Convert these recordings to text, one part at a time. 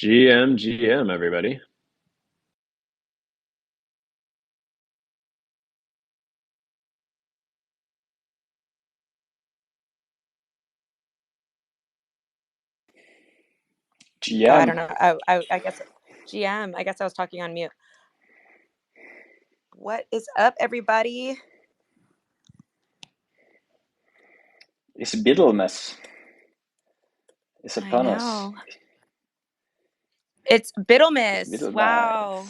GM, everybody. Oh, I GM. don't know. I guess GM. I guess I was talking on mute. What is up, everybody? It's Biddlemas. It's I upon us. know. It's It's Biddlemas. Wow.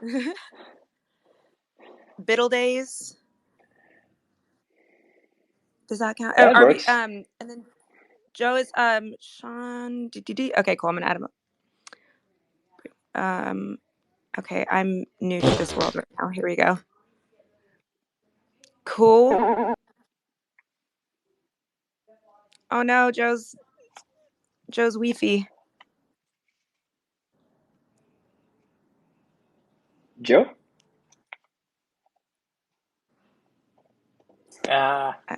Biddlemas. Biddle days. Does that count? Oh, That works. and then Joe is Sean. Okay, cool. I'm gonna add him up. Okay, I'm new to this world right now. Here we go. Cool. Oh no, Joe's Wi-Fi. Joe?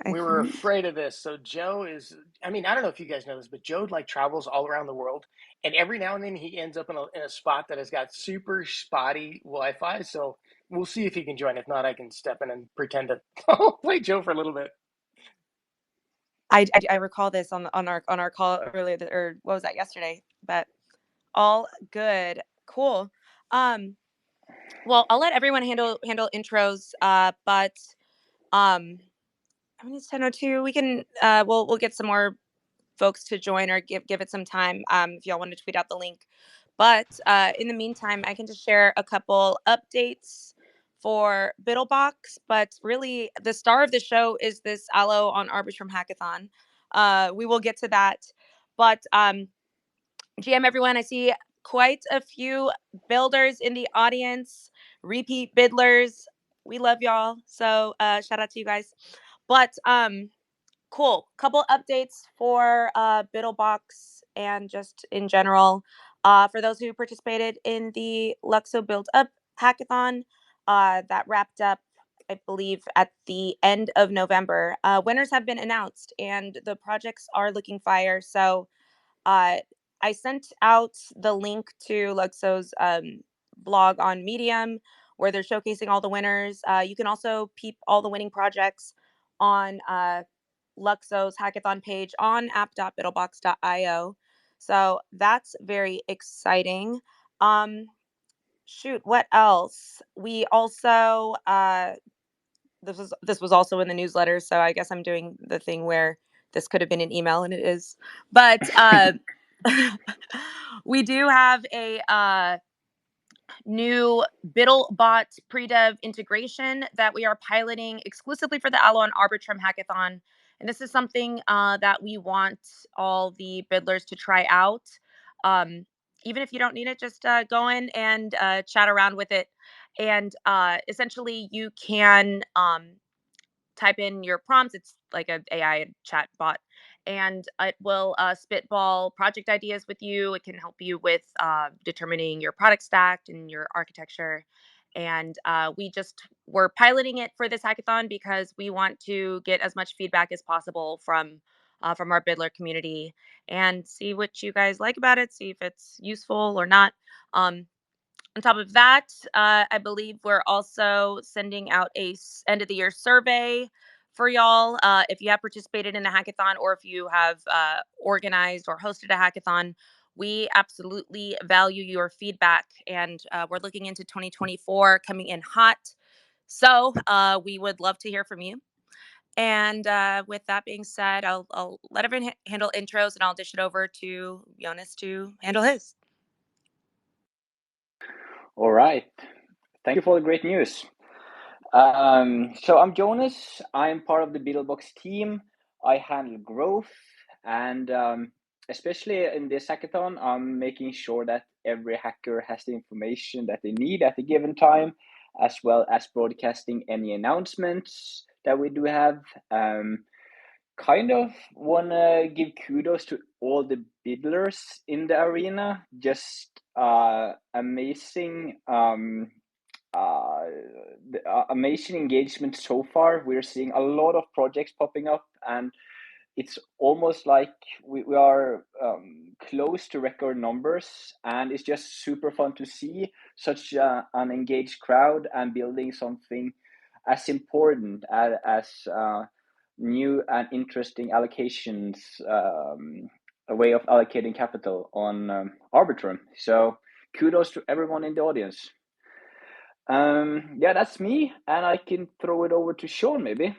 We were afraid of this. So Joe is, I mean, I don't know if you guys know this, but Joe like travels all around the world. And every now and then he ends up in a spot that has got super spotty Wi-Fi. So we'll see if he can join. If not, I can step in and pretend to play Joe for a little bit. I recall this on our call earlier, or what was that, yesterday? But all good. Cool. Well, I'll let everyone handle intros. But I mean, it's 10:02. We can we'll get some more folks to join, or give it some time. If y'all want to tweet out the link. But in the meantime, I can just share a couple updates for Bittlebox. But really, the star of the show is this Allo on Arbitrum Hackathon. We will get to that. But GM, everyone, I see quite a few builders in the audience, repeat biddlers. We love y'all. So shout out to you guys. But cool. Couple updates for Bittlebox and just in general. For those who participated in the Luxo Build Up Hackathon, that wrapped up, I believe, at the end of November. Winners have been announced, and the projects are looking fire. So I sent out the link to Luxo's blog on Medium, where they're showcasing all the winners. You can also peep all the winning projects on Luxo's hackathon page on app.bittlebox.io. So that's very exciting. Shoot, what else? We also this was also in the newsletter, so I guess I'm doing the thing where this could have been an email, and it is. But we do have a new BiddleBot pre-dev integration that we are piloting exclusively for the Allo and Arbitrum Hackathon. And this is something that we want all the biddlers to try out. Even if you don't need it, just go in and chat around with it. And essentially, you can type in your prompts. It's like an AI chat bot, and it will spitball project ideas with you. It can help you with determining your product stack and your architecture. And we just were piloting it for this hackathon because we want to get as much feedback as possible from our Biddler community and see what you guys like about it, see if it's useful or not. On top of that, I believe we're also sending out a end of the year survey for y'all. If you have participated in a hackathon, or if you have organized or hosted a hackathon, we absolutely value your feedback. And we're looking into 2024 coming in hot. So we would love to hear from you. And with that being said, I'll let everyone handle intros, and I'll dish it over to Jonas to handle his. All right. Thank you for the great news. So I'm Jonas. I'm part of the Beetlebox team. I handle growth, and especially in this hackathon, I'm making sure that every hacker has the information that they need at a given time, as well as broadcasting any announcements that we do have. Kind of want to give kudos to all the biddlers in the arena. Just amazing amazing engagement so far. We're seeing a lot of projects popping up, and it's almost like we are close to record numbers, and it's just super fun to see such an engaged crowd and building something as important as new and interesting allocations, a way of allocating capital on Arbitrum. So kudos to everyone in the audience. Yeah, that's me, and I can throw it over to Sean, maybe.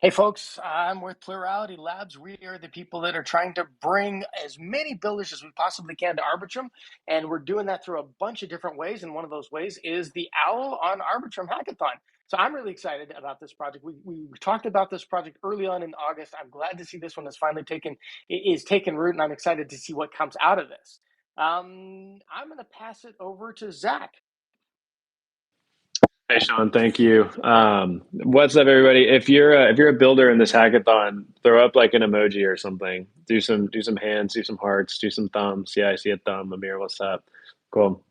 Hey folks, I'm with Plurality Labs. We are the people that are trying to bring as many builders as we possibly can to Arbitrum, and we're doing that through a bunch of different ways, and one of those ways is the Allo on Arbitrum Hackathon. So I'm really excited about this project. We talked about this project early on in August. I'm glad to see this one has finally taken root, and I'm excited to see what comes out of this. I'm going to pass it over to Zach. Hey, Sean, thank you. What's up, everybody? If you're a builder in this hackathon, throw up like an emoji or something. Do some hands, do some hearts, do some thumbs. Yeah, I see a thumb. Amir, what's up? Cool.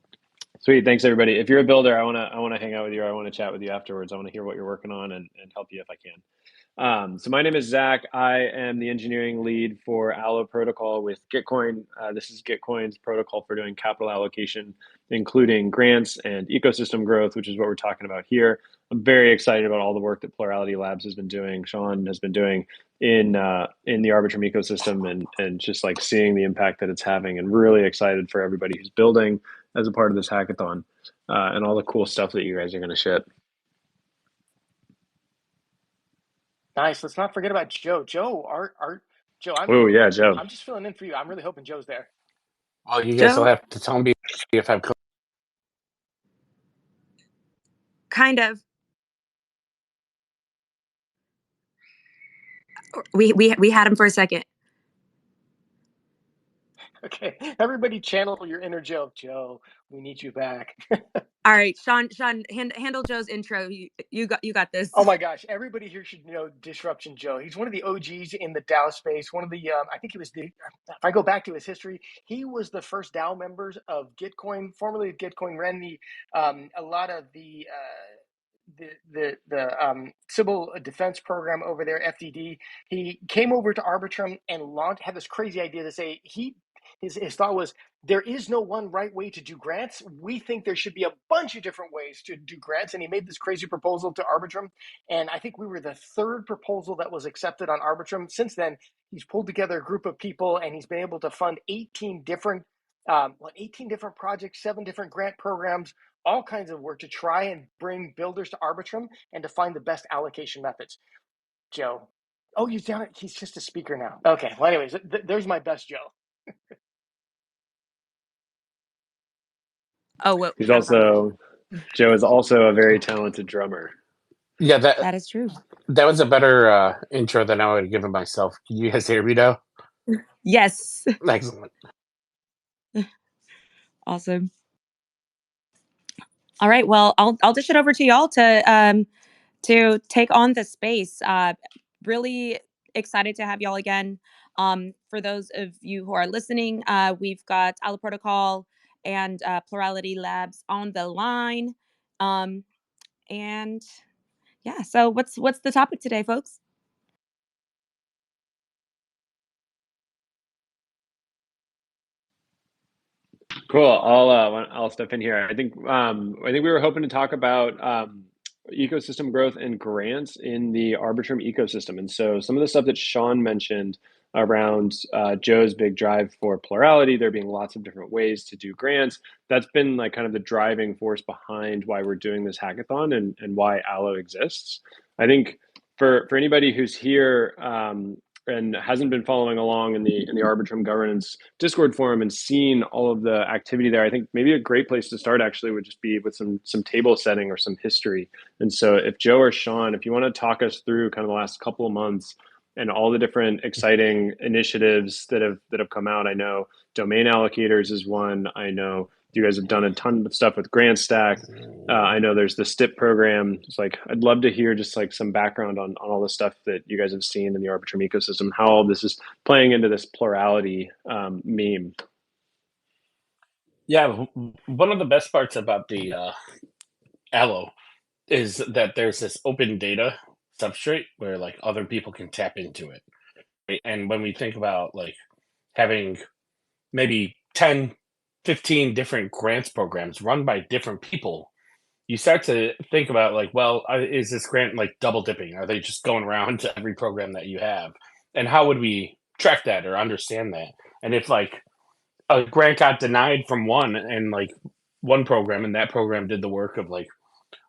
Sweet. Thanks, everybody. If you're a builder, I wanna hang out with you. I want to chat with you afterwards. I want to hear what you're working on and help you if I can. So my name is Zach. I am the engineering lead for Allo protocol with Gitcoin. This is Gitcoin's protocol for doing capital allocation, including grants and ecosystem growth, which is what we're talking about here. I'm very excited about all the work that Plurality Labs has been doing, Sean has been doing in the Arbitrum ecosystem, and just like seeing the impact that it's having, and really excited for everybody who's building as a part of this hackathon, and all the cool stuff that you guys are going to ship. Nice. Let's not forget about Joe. Joe, Joe, Oh yeah, Joe. I'm just filling in for you. I'm really hoping Joe's there. Well, you guys will have to tell me if I'm Kind of. We had him for a second. Okay, everybody channel your inner Joe. Joe, we need you back. All right, Sean, handle Joe's intro. You got this. Oh my gosh, everybody here should know Disruption Joe. He's one of the OGs in the DAO space. One of the, I think he was the, if I go back to his history, he was the first DAO members of Gitcoin, formerly Gitcoin, ran the, a lot of the civil defense program over there, FDD. He came over to Arbitrum and had this crazy idea to say his thought was, there is no one right way to do grants. We think there should be a bunch of different ways to do grants. And he made this crazy proposal to Arbitrum. And I think we were the third proposal that was accepted on Arbitrum. Since then, he's pulled together a group of people, and he's been able to fund 18 different 18 different projects, 7 different grant programs, all kinds of work to try and bring builders to Arbitrum and to find the best allocation methods. Joe. Oh, he's down. He's just a speaker now. Okay. Well, anyways, there's my best Joe. Oh, well, Joe is also a very talented drummer. Yeah, that is true. That was a better intro than I would have given myself. Can you guys hear me now? Yes. Excellent. Awesome. All right. Well, I'll dish it over to y'all to take on the space. Really excited to have y'all again. For those of you who are listening, we've got Allo Protocol and Plurality Labs on the line. And yeah, so what's the topic today, folks? Cool. I'll step in here. I think we were hoping to talk about ecosystem growth and grants in the Arbitrum ecosystem. And so some of the stuff that Sean mentioned around Joe's big drive for plurality, there being lots of different ways to do grants, that's been like kind of the driving force behind why we're doing this hackathon and why Allo exists. I think for anybody who's here and hasn't been following along in the Arbitrum governance Discord forum and seen all of the activity there, I think maybe a great place to start actually would just be with some table setting or some history. And so if Joe or Sean, if you want to talk us through kind of the last couple of months and all the different exciting initiatives that have come out. I know domain allocators is one. I know you guys have done a ton of stuff with GrantStack. I know there's the STIP program. It's like, I'd love to hear just like some background on all the stuff that you guys have seen in the Arbitrum ecosystem, how all this is playing into this plurality meme. Yeah, one of the best parts about the Allo is that there's this open data substrate where like other people can tap into it. Right? And when we think about like having maybe 10, 15 different grants programs run by different people, you start to think about like, well, is this grant like double dipping? Are they just going around to every program that you have? And how would we track that or understand that? And if like a grant got denied from one and like one program and that program did the work of like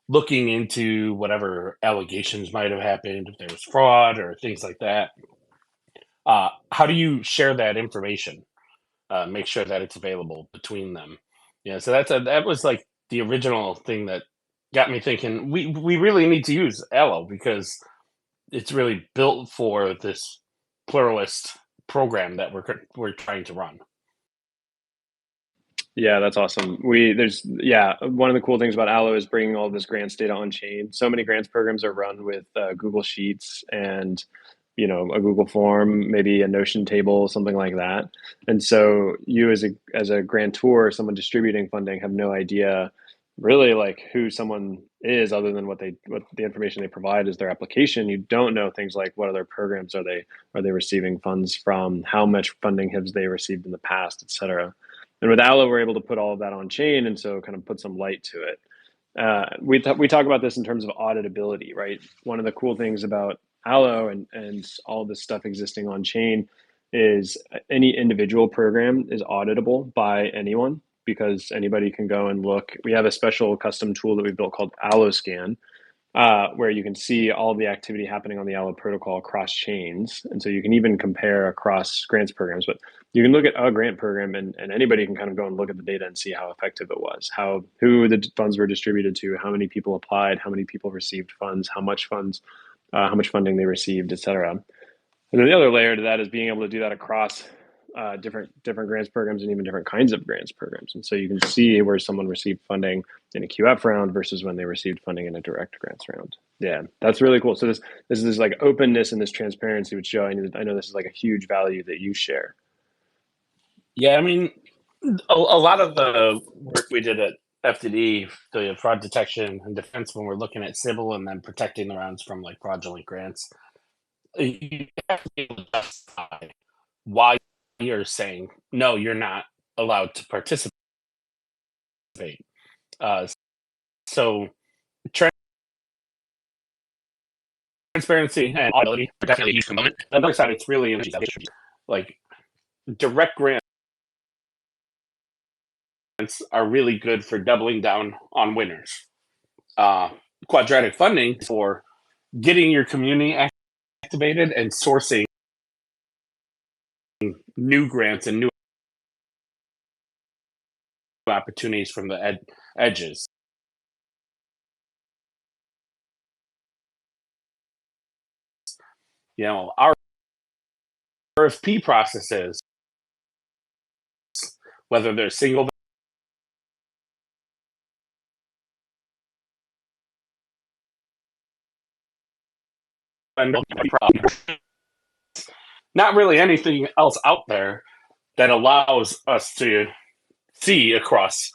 looking into whatever allegations might have happened, if there was fraud or things like that, how do you share that information? Make sure that it's available between them. Yeah, so that was like the original thing that got me thinking we really need to use Allo because it's really built for this pluralist program that we're trying to run. Yeah, that's awesome. One of the cool things about Allo is bringing all this grants data on chain. So many grants programs are run with Google Sheets and a Google form, maybe a Notion table, something like that. And so you as a grantor, someone distributing funding, have no idea really like who someone is other than what the information they provide is their application. You don't know things like what other programs are they receiving funds from, how much funding have they received in the past, et cetera. And with Allo, we're able to put all of that on chain, and so kind of put some light to it. We talk about this in terms of auditability, right? One of the cool things about Allo and all this stuff existing on chain is any individual program is auditable by anyone because anybody can go and look. We have a special custom tool that we built called Allo Scan, where you can see all the activity happening on the Allo protocol across chains. And so you can even compare across grants programs, but you can look at a grant program and anybody can kind of go and look at the data and see how effective it was, who the funds were distributed to, how many people applied, how many people received funds, how much funding they received, et cetera. And then the other layer to that is being able to do that across different grants programs and even different kinds of grants programs. And so you can see where someone received funding in a QF round versus when they received funding in a direct grants round. Yeah, that's really cool. So this is like openness and this transparency, which Joe, I know this is like a huge value that you share. Yeah, I mean, a lot of the work we did at FDD, the fraud detection and defense, when we're looking at civil and then protecting the rounds from like fraudulent grants, you have to be able to justify why you're saying no, you're not allowed to participate. So transparency and auditability are definitely a huge component. On the other side, it's really like direct grants are really good for doubling down on winners. Quadratic funding for getting your community activated and sourcing new grants and new opportunities from the edges. Our RFP processes, whether they're single vendor, not really anything else out there that allows us to see across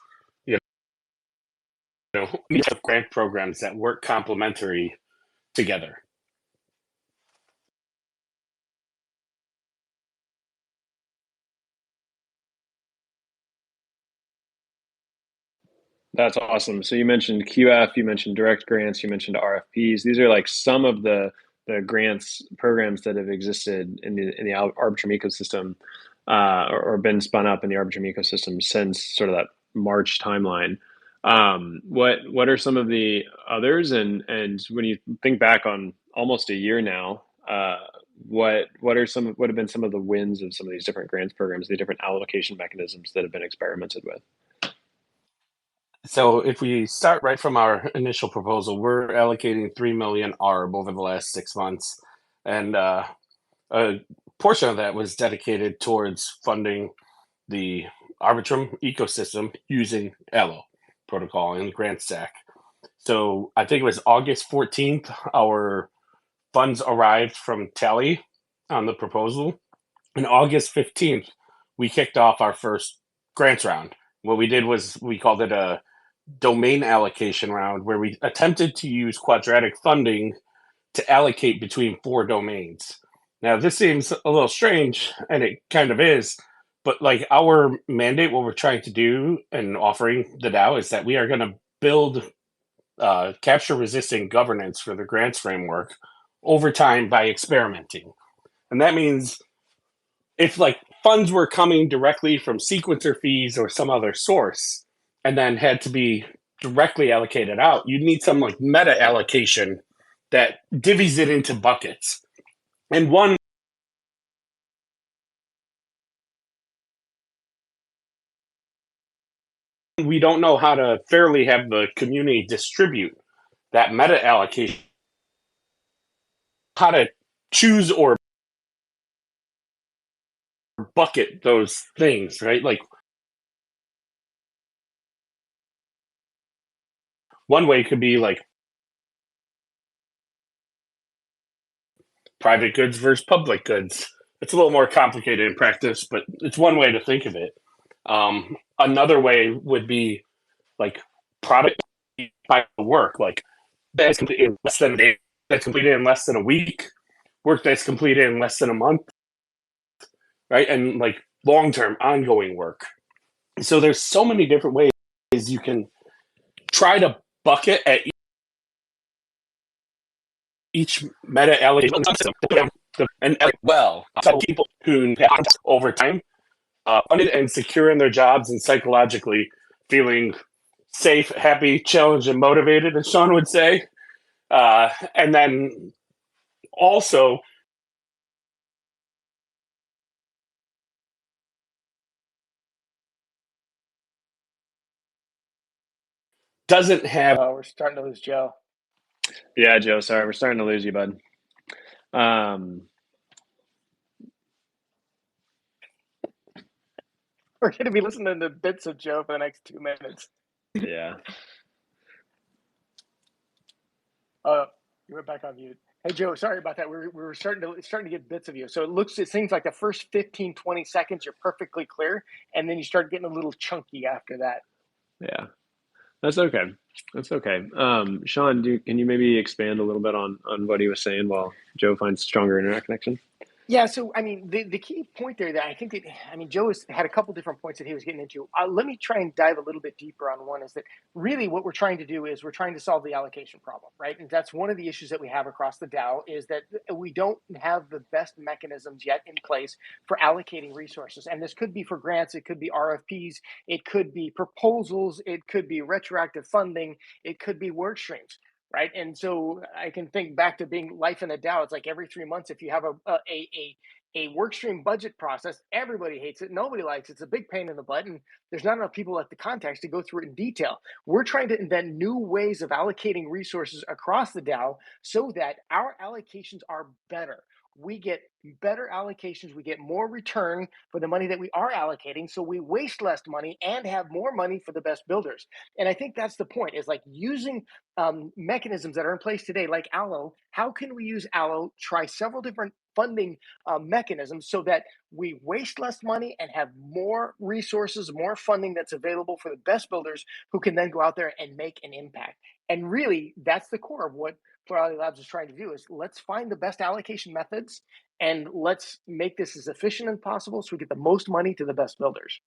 grant programs that work complementary together. That's awesome. So you mentioned QF, you mentioned direct grants, you mentioned RFPs. These are like some of the grants programs that have existed in the Arbitrum ecosystem, or been spun up in the Arbitrum ecosystem since sort of that March timeline. What are some of the others? And when you think back on almost a year now, what have been some of the wins of some of these different grants programs, the different allocation mechanisms that have been experimented with? So if we start right from our initial proposal, we're allocating 3 million ARB over the last 6 months. And a portion of that was dedicated towards funding the Arbitrum ecosystem using Allo protocol and grant stack. So I think it was August 14th, our funds arrived from Tally on the proposal. And August 15th, we kicked off our first grants round. What we did was we called it a domain allocation round where we attempted to use quadratic funding to allocate between 4 domains. Now, this seems a little strange, and it kind of is, But like our mandate, what we're trying to do and offering the DAO is that we are going to build capture resistant governance for the grants framework over time by experimenting. And that means if like funds were coming directly from sequencer fees or some other source and then had to be directly allocated out, you'd need some like meta allocation that divvies it into buckets. And one we don't know how to fairly have the community distribute that meta allocation, how to choose or bucket those things, right? Like one way could be like private goods versus public goods. It's a little more complicated in practice, but it's one way to think of it. Another way would be like product by work, like that's completed in less than a day, that's completed in less than a week, work that's completed in less than a month, right? And like long-term ongoing work. So there's so many different ways you can try to bucket at each meta allocation and well, so people who over time funded and secure in their jobs and psychologically feeling safe, happy, challenged, and motivated, as Sean would say. And then also doesn't have. Oh, we're starting to lose Joe. Yeah, Joe, sorry, we're starting to lose you, bud. We're going to be listening to bits of Joe for the next 2 minutes. Yeah. Oh, you went back on mute. Hey, Joe, sorry about that. We were starting to get bits of you. So it seems like the first 15, 20 seconds, you're perfectly clear. And then you start getting a little chunky after that. Yeah, that's okay. That's okay. Sean, can you maybe expand a little bit on what he was saying while Joe finds stronger internet connection? Yeah, so I mean, the key point there that I think that, I mean, Joe had a couple different points that he was getting into. Let me try and dive a little bit deeper on one. Is that really what we're trying to do is we're trying to solve the allocation problem, right? And that's one of the issues that we have across the DAO is that we don't have the best mechanisms yet in place for allocating resources. And this could be for grants, it could be RFPs, it could be proposals, it could be retroactive funding, it could be work streams. Right. And so I can think back to being life in the DAO. It's like every 3 months, if you have a work stream budget process, everybody hates it. Nobody likes it. It's a big pain in the butt. And there's not enough people at the context to go through it in detail. We're trying to invent new ways of allocating resources across the DAO so that our allocations are better. We get better allocations. We get more return for the money that we are allocating. So we waste less money and have more money for the best builders. And I think that's the point, is like using mechanisms that are in place today, like Allo. How can we use Allo, try several different funding mechanisms so that we waste less money and have more resources, more funding that's available for the best builders who can then go out there and make an impact. And really, that's the core of what Plurality Labs is trying to do, is let's find the best allocation methods and let's make this as efficient as possible so we get the most money to the best builders.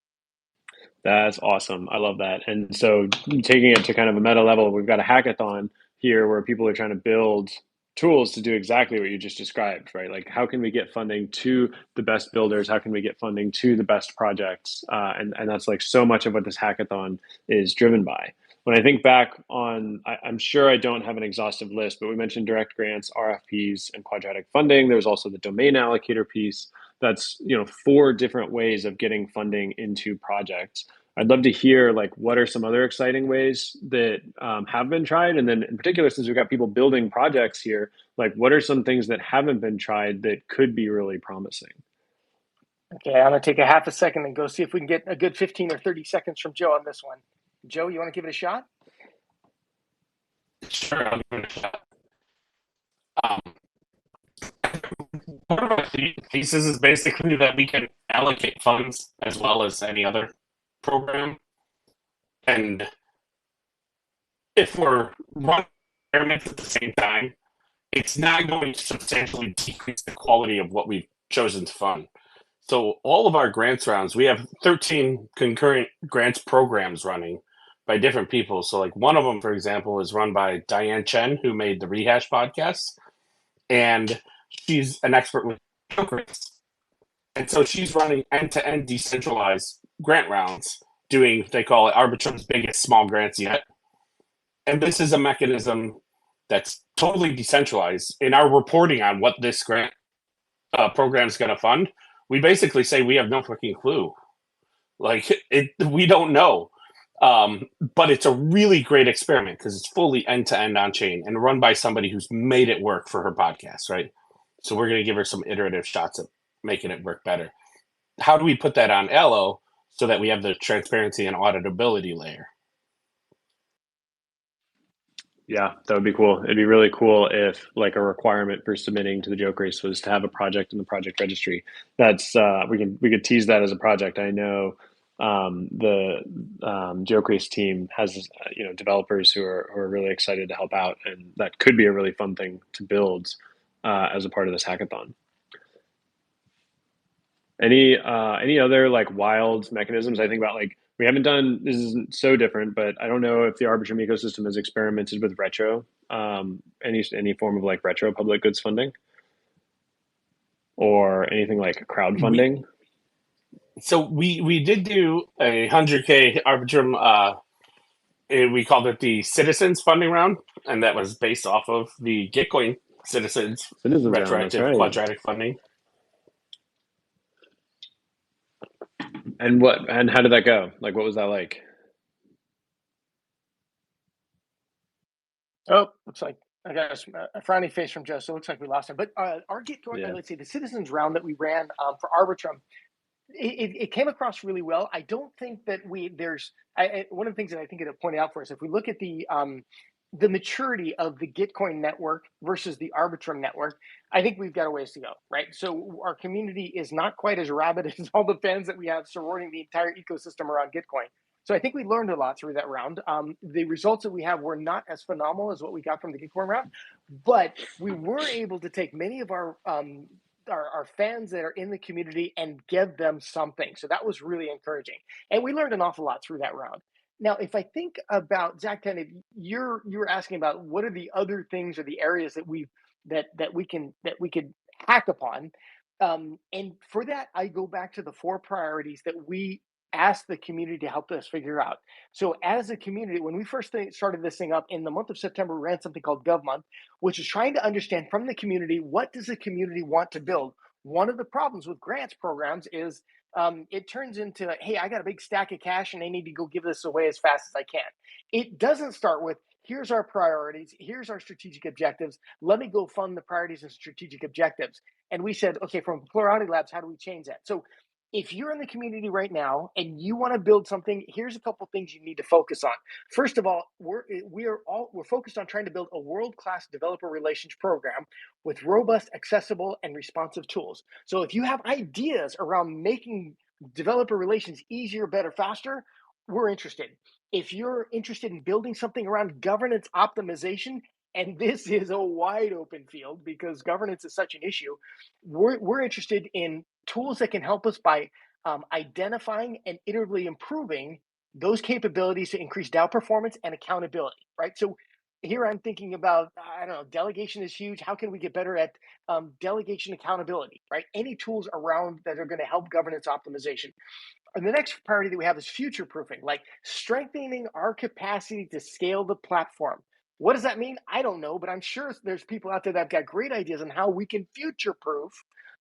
That's awesome. I love that. And so taking it to kind of a meta level, we've got a hackathon here where people are trying to build tools to do exactly what you just described, right? Like how can we get funding to the best builders? How can we get funding to the best projects? And that's like so much of what this hackathon is driven by. When I think back on, I'm sure I don't have an exhaustive list, but we mentioned direct grants, RFPs, and quadratic funding. There's also the domain allocator piece. That's 4 different ways of getting funding into projects. I'd love to hear like what are some other exciting ways that have been tried, and then in particular, since we've got people building projects here, like what are some things that haven't been tried that could be really promising? Okay, I'm gonna take a half a second and go see if we can get a good 15 or 30 seconds from Joe on this one. Joe, you want to give it a shot? Sure, I'll give it a shot. One of our thesis is basically that we can allocate funds as well as any other program. And if we're running experiments at the same time, it's not going to substantially decrease the quality of what we've chosen to fund. So all of our grants rounds, we have 13 concurrent grants programs running by different people. So like one of them, for example, is run by Diane Chen, who made the Rehash podcast, and she's an expert with grants. And so she's running end-to-end decentralized grant rounds, doing, they call it Arbitrum's biggest small grants yet. And this is a mechanism that's totally decentralized. In our reporting on what this grant program is going to fund, we basically say we have no fucking clue. Like we don't know. But it's a really great experiment because it's fully end to end on chain and run by somebody who's made it work for her podcast, right? So we're going to give her some iterative shots at making it work better. How do we put that on Allo so that we have the transparency and auditability layer? Yeah, that would be cool. It'd be really cool if like a requirement for submitting to the joke race was to have a project in the project registry. That's we could tease that as a project. I know the joke race team has developers who are really excited to help out, and that could be a really fun thing to build as a part of this hackathon. Any other like wild mechanisms? I think about like we haven't done this isn't so different, but I don't know if the Arbitrum ecosystem has experimented with retro, any form of like retro public goods funding or anything like crowdfunding. We did do a 100K Arbitrum. We called it the Citizens Funding Round, and that was based off of the Gitcoin Citizens Round, retroactive right. quadratic funding. And how did that go? Like, what was that like? Oh, looks like I got a frowny face from Joe, so it looks like we lost him. But our Gitcoin, let's see, the Citizens Round that we ran for Arbitrum, it came across really well. I don't think that one of the things that I think it pointed out for us, if we look at the maturity of the Gitcoin network versus the Arbitrum network, I think we've got a ways to go, right? So our community is not quite as rabid as all the fans that we have surrounding the entire ecosystem around Gitcoin. So I think we learned a lot through that round. The results that we have were not as phenomenal as what we got from the Gitcoin round, but we were able to take many of our fans that are in the community and give them something. So that was really encouraging. And we learned an awful lot through that round. Now, if I think about Zach, kind of you were asking about what are the other things or the areas that we could hack upon. And for that, I go back to the 4 priorities that we asked the community to help us figure out. So as a community, when we first started this thing up in the month of September, we ran something called Gov Month, which is trying to understand from the community, what does the community want to build? One of the problems with grants programs is it turns into, hey, I got a big stack of cash and I need to go give this away as fast as I can. It doesn't start with, here's our priorities, here's our strategic objectives, let me go fund the priorities and strategic objectives. And we said, okay, from Plurality Labs, how do we change that? So if you're in the community right now and you want to build something, here's a couple things you need to focus on. First of all, we're focused on trying to build a world-class developer relations program with robust, accessible, and responsive tools. So if you have ideas around making developer relations easier, better, faster, we're interested. If you're interested in building something around governance optimization, and this is a wide open field because governance is such an issue, we're interested in tools that can help us by identifying and iteratively improving those capabilities to increase DAO performance and accountability, right? So here I'm thinking about, I don't know, delegation is huge. How can we get better at delegation accountability, right? Any tools around that are going to help governance optimization. And the next priority that we have is future proofing, like strengthening our capacity to scale the platform. What does that mean? I don't know, but I'm sure there's people out there that have got great ideas on how we can future proof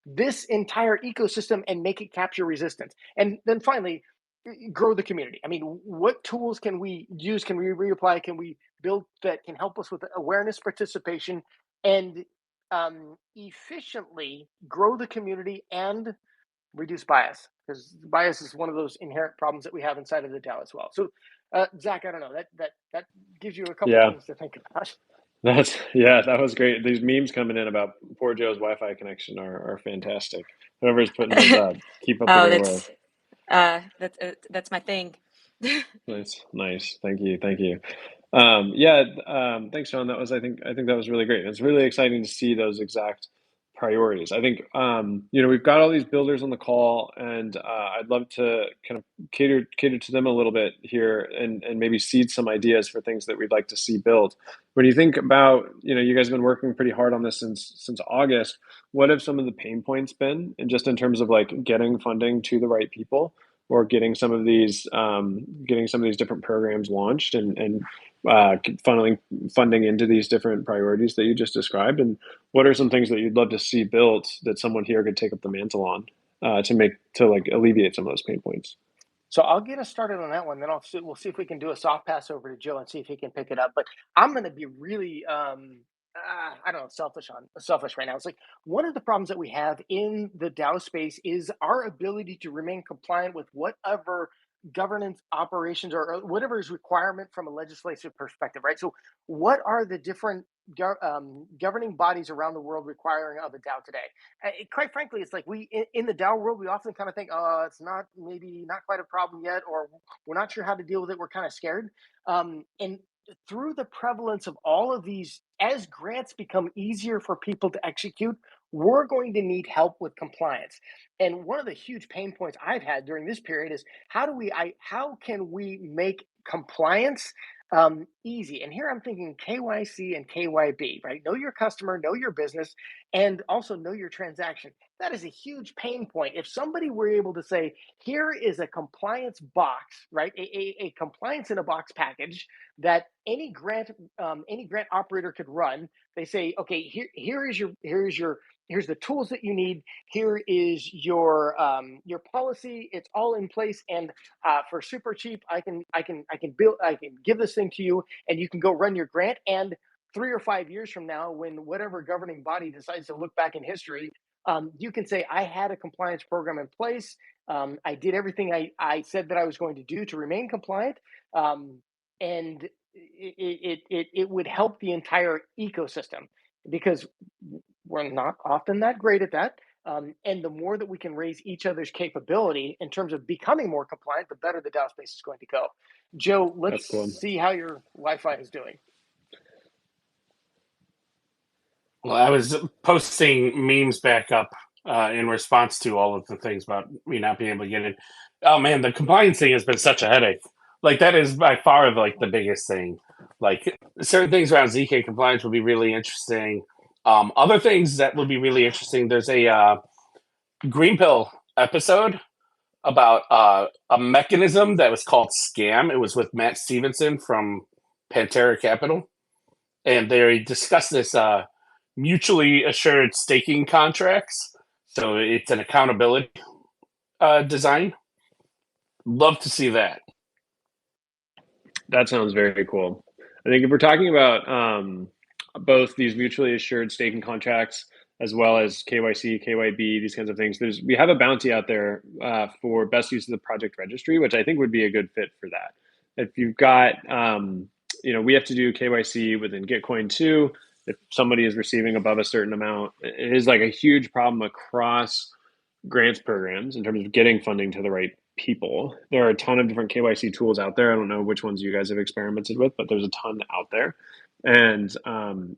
this entire ecosystem and make it capture resistance. And then finally, grow the community. I mean, what tools can we use? Can we reapply? Can we build that can help us with awareness, participation, and efficiently grow the community and reduce bias? Because bias is one of those inherent problems that we have inside of the DAO as well. So, Zach, I don't know, that gives you a couple things to think about. That was great. These memes coming in about poor Joe's Wi-Fi connection are fantastic. Whoever's putting those up, keep up the great work. That's my thing. Nice. Thank you. Thanks, Sean. I think that was really great. It's really exciting to see those exact priorities. I think we've got all these builders on the call, and I'd love to kind of cater to them a little bit here, and maybe seed some ideas for things that we'd like to see built. When you think about, you guys have been working pretty hard on this since August. What have some of the pain points been, and just in terms of like getting funding to the right people, or getting some of these different programs launched, and funneling funding into these different priorities that you just described? And what are some things that you'd love to see built that someone here could take up the mantle on, to like alleviate some of those pain points? So I'll get us started on that one. Then we'll see if we can do a soft pass over to Joe and see if he can pick it up. But I'm going to be really, I don't know, selfish right now. It's like one of the problems that we have in the DAO space is our ability to remain compliant with whatever governance operations or whatever is requirement from a legislative perspective, right? So what are the different governing bodies around the world requiring of a DAO today? Quite frankly, it's like in the DAO world, we often kind of think, oh, it's maybe not quite a problem yet, or we're not sure how to deal with it. We're kind of scared. And through the prevalence of all of these, as grants become easier for people to execute, we're going to need help with compliance. And one of the huge pain points I've had during this period is how can we make compliance easy? And here I'm thinking KYC and KYB, right? Know your customer, know your business, and also know your transaction. That is a huge pain point. If somebody were able to say, here is a compliance box, right? A compliance in a box package that any grant operator could run. They say, okay, here's the tools that you need. Here is your policy. It's all in place, and for super cheap, I can give this thing to you, and you can go run your grant. And 3 or 5 years from now, when whatever governing body decides to look back in history, you can say, I had a compliance program in place. I did everything I said that I was going to do to remain compliant. And it would help the entire ecosystem, because we're not often that great at that. And the more that we can raise each other's capability in terms of becoming more compliant, the better the DAO space is going to go. Joe, let's see how your Wi-Fi is doing. Well, I was posting memes back up in response to all of the things about me not being able to get in. Oh man, the compliance thing has been such a headache. Like that is by far like the biggest thing. Like certain things around ZK compliance would be really interesting. Other things that would be really interesting. There's a Green Pill episode about a mechanism that was called Scam. It was with Matt Stevenson from Pantera Capital, and they discussed this mutually assured staking contracts. So it's an accountability design. Love to see that. That sounds very cool. I think if we're talking about both these mutually assured staking contracts as well as KYC, KYB, these kinds of things, we have a bounty out there for best use of the project registry, which I think would be a good fit for that. If you've got, we have to do KYC within Gitcoin too. If somebody is receiving above a certain amount, it is like a huge problem across grants programs in terms of getting funding to the right people. There are a ton of different KYC tools out there. I don't know which ones you guys have experimented with, but there's a ton out there. And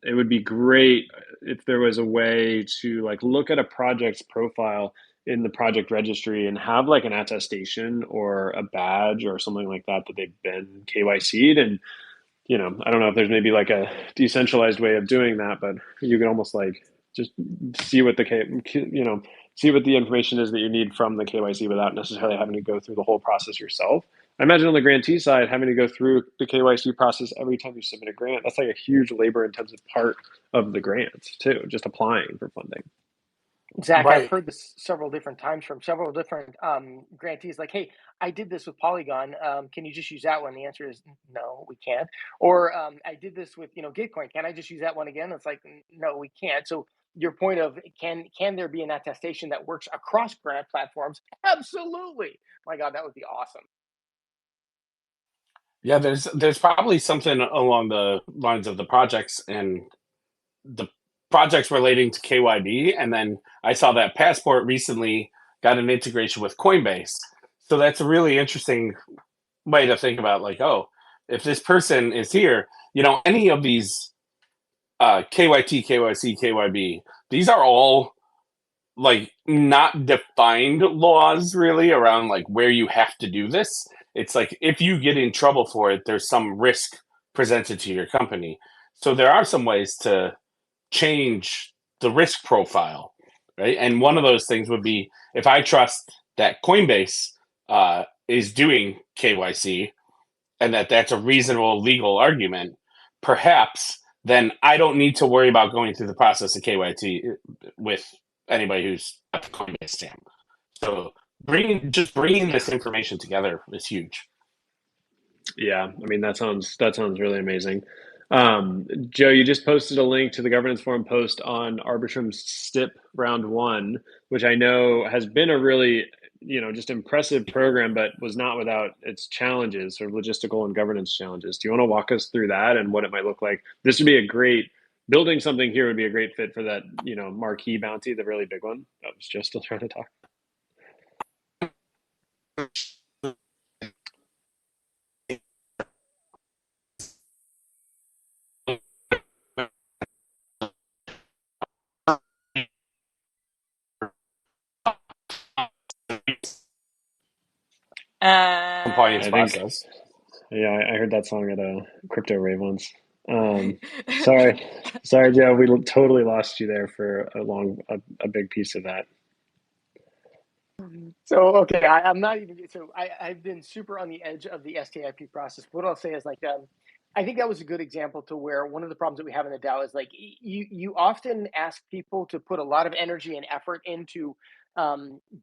it would be great if there was a way to like look at a project's profile in the project registry and have like an attestation or a badge or something like that they've been KYC'd. And I don't know if there's maybe like a decentralized way of doing that, but you can almost like just see what see what the information is that you need from the KYC without necessarily having to go through the whole process yourself. I imagine on the grantee side, having to go through the KYC process every time you submit a grant, that's like a huge labor-intensive part of the grant too, just applying for funding. Zach, right. I've heard this several different times from several different grantees, like, hey, I did this with Polygon. Can you just use that one? The answer is no, we can't. Or I did this with, Gitcoin. Can I just use that one again? It's like, no, we can't. So your point of can there be an attestation that works across grant platforms? Absolutely. My God, that would be awesome. Yeah, there's probably something along the lines of the projects and the projects relating to KYB, and then I saw that Passport recently got an integration with Coinbase. So that's a really interesting way to think about, like, oh, if this person is here, any of these KYT, KYC, KYB, these are all like not defined laws really around like where you have to do this. It's like if you get in trouble for it, there's some risk presented to your company. So there are some ways to change the risk profile, right? And one of those things would be if I trust that Coinbase is doing KYC and that's a reasonable legal argument, perhaps then I don't need to worry about going through the process of KYC with anybody who's at the Coinbase stamp. So bringing this information together is huge. Yeah, I mean that sounds really amazing. Joe, you just posted a link to the governance forum post on Arbitrum's STIP round one, which I know has been a really, just impressive program, but was not without its challenges, sort of logistical and governance challenges. Do you want to walk us through that and what it might look like? This would be a great building something here would be a great fit for that, marquee bounty, the really big one. I was just still trying to talk. Compliance I think, process. yeah, I heard that song at a crypto rave once. Sorry, Joe, we totally lost you there for a big piece of that. So okay, I'm not even. So I've been super on the edge of the STIP process. What I'll say is like, I think that was a good example to where one of the problems that we have in the DAO is like you often ask people to put a lot of energy and effort into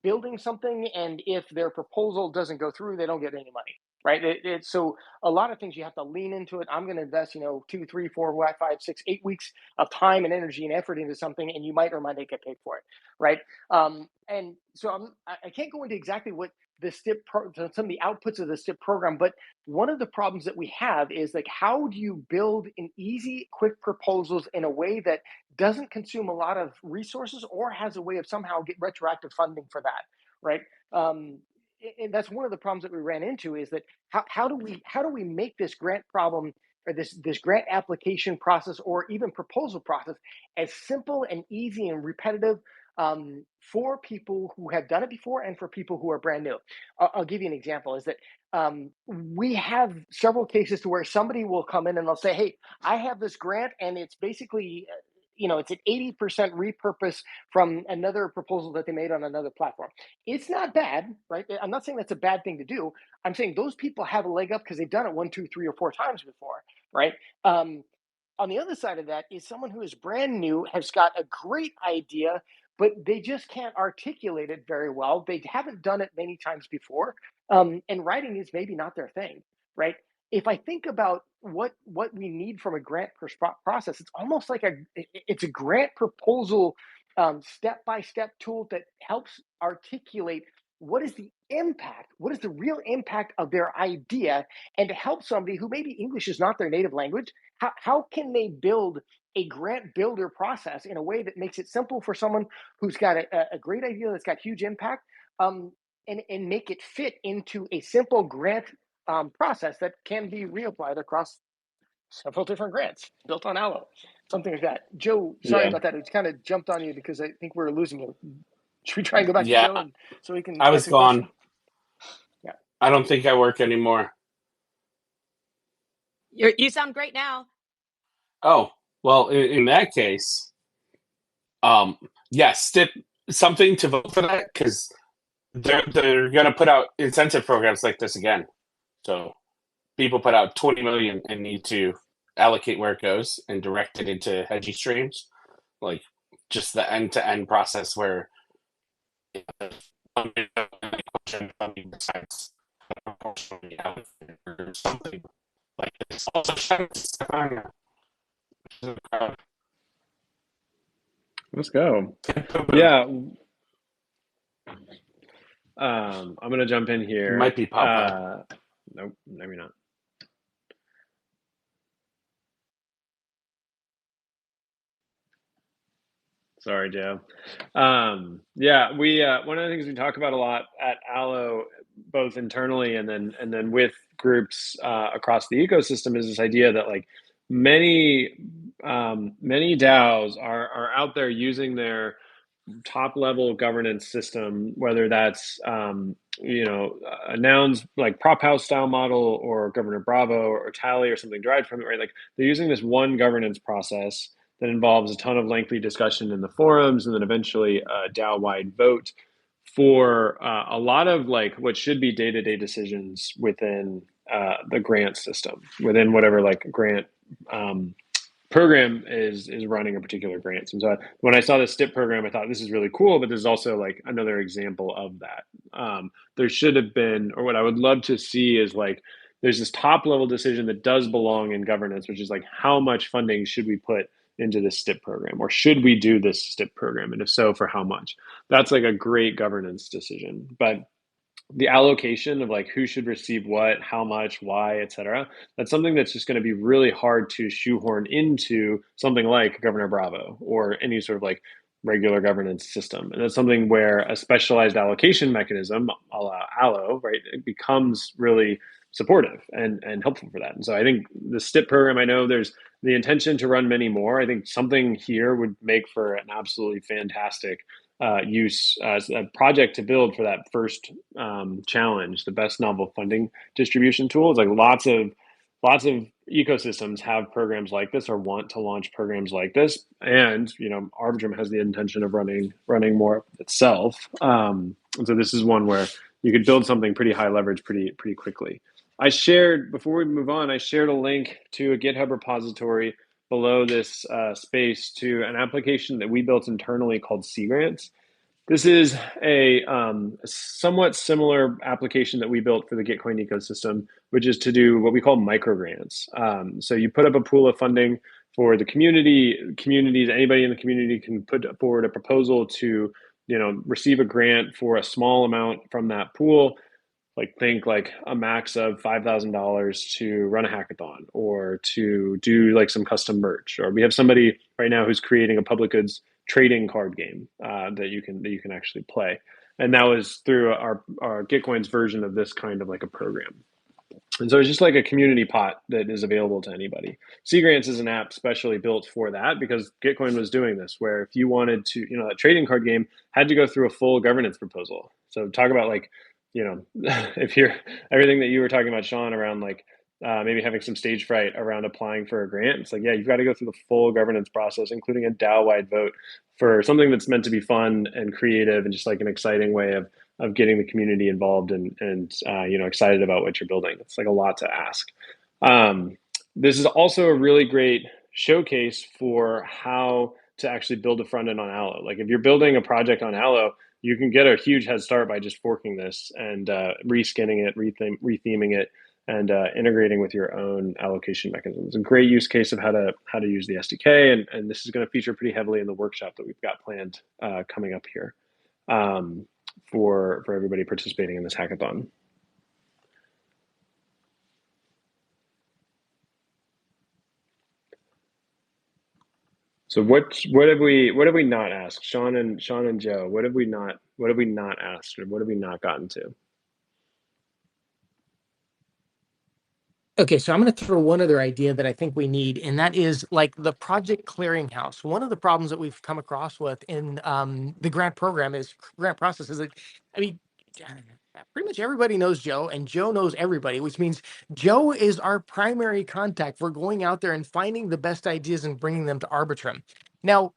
building something, and if their proposal doesn't go through, they don't get any money, right? So a lot of things you have to lean into it. I'm going to invest, 2, 3, 4, 5, 6, 8 weeks of time and energy and effort into something, and you might or might not get paid for it, right? And so I can't go into exactly what the some of the outputs of the STIP program, but one of the problems that we have is like, how do you build an easy, quick proposals in a way that doesn't consume a lot of resources or has a way of somehow get retroactive funding for that, right? And that's one of the problems that we ran into is that how do we make this grant problem or this grant application process or even proposal process as simple and easy and repetitive for people who have done it before and for people who are brand new. I'll give you an example is that we have several cases to where somebody will come in and they'll say, hey, I have this grant and it's basically, it's an 80% repurpose from another proposal that they made on another platform. It's not bad, right? I'm not saying that's a bad thing to do. I'm saying those people have a leg up because they've done it 1, 2, 3, or 4 times before, right? On the other side of that is someone who is brand new, has got a great idea, but they just can't articulate it very well. They haven't done it many times before, and writing is maybe not their thing, right? If I think about what we need from a grant process, it's almost like it's a grant proposal step by step tool that helps articulate what is the impact, what is the real impact of their idea, and to help somebody who maybe English is not their native language, how can they build a grant builder process in a way that makes it simple for someone who's got a great idea that's got huge impact, and make it fit into a simple grant process that can be reapplied across several different grants built on Allo, something like that. Joe, sorry about that. It's kind of jumped on you because I think we're losing you. Should we try and go back to Joe and so we can I was answer the question? gone. Yeah. I don't think I work anymore. You sound great now. Oh, well, in that case, yes, something to vote for that because they're going to put out incentive programs like this again. So people put out 20 million and need to allocate where it goes and direct it into hedgy streams, like just the end-to-end process where something like this. Let's go. Yeah. I'm gonna jump in here. It might be Papa. Nope, maybe not. Sorry, Joe. Yeah, we one of the things we talk about a lot at Allo, both internally and then with groups across the ecosystem, is this idea that like many DAOs are out there using their top level governance system, whether that's a nouns like prop house style model or Governor Bravo or Tally or something derived from it, right? Like they're using this one governance process that involves a ton of lengthy discussion in the forums and then eventually a DAO-wide vote for a lot of like what should be day-to-day decisions within the grant system, within whatever like grant program is running a particular grant. And so when I saw the STIP program, I thought this is really cool, but this is also like another example of that. There should have been, or what I would love to see is like, there's this top level decision that does belong in governance, which is like, how much funding should we put into this STIP program, or should we do this STIP program? And if so, for how much? That's like a great governance decision. But the allocation of like who should receive what, how much, why, et cetera, that's something that's just going to be really hard to shoehorn into something like Governor Bravo or any sort of like regular governance system. And that's something where a specialized allocation mechanism, a la Allo, right, it becomes really supportive and helpful for that. And so I think the STIP program, I know there's the intention to run many more. I think something here would make for an absolutely fantastic use as a project to build for that first challenge, the best novel funding distribution tool. It's like lots of ecosystems have programs like this or want to launch programs like this, and Arbitrum has the intention of running more itself. And so this is one where you could build something pretty high leverage pretty quickly. Before we move on, I shared a link to a GitHub repository below this space to an application that we built internally called Sea Grants. This is a somewhat similar application that we built for the Gitcoin ecosystem, which is to do what we call microgrants. So you put up a pool of funding for the communities, anybody in the community can put forward a proposal to receive a grant for a small amount from that pool. Think like a max of $5,000 to run a hackathon or to do like some custom merch. Or we have somebody right now who's creating a public goods trading card game that you can actually play. And that was through our Gitcoin's version of this kind of like a program. And so it's just like a community pot that is available to anybody. Sea Grants is an app specially built for that because Gitcoin was doing this, where if you wanted to, that trading card game had to go through a full governance proposal. So talk about like, if you're everything that you were talking about, Sean, around like maybe having some stage fright around applying for a grant. It's like, yeah, you've got to go through the full governance process, including a DAO-wide vote for something that's meant to be fun and creative and just like an exciting way of getting the community involved and excited about what you're building. It's like a lot to ask. This is also a really great showcase for how to actually build a front end on Allo. Like if you're building a project on Allo, you can get a huge head start by just forking this and reskinning it, retheming it, and integrating with your own allocation mechanisms. It's a great use case of how to use the SDK, and this is going to feature pretty heavily in the workshop that we've got planned coming up here for everybody participating in this hackathon. So what have we not asked, Sean and Joe? What have we not asked, or what have we not gotten to? Okay, so I'm going to throw one other idea that I think we need, and that is like the project clearinghouse. One of the problems that we've come across with in the grant process is that, I mean, pretty much everybody knows Joe, and Joe knows everybody, which means Joe is our primary contact for going out there and finding the best ideas and bringing them to Arbitrum. Now,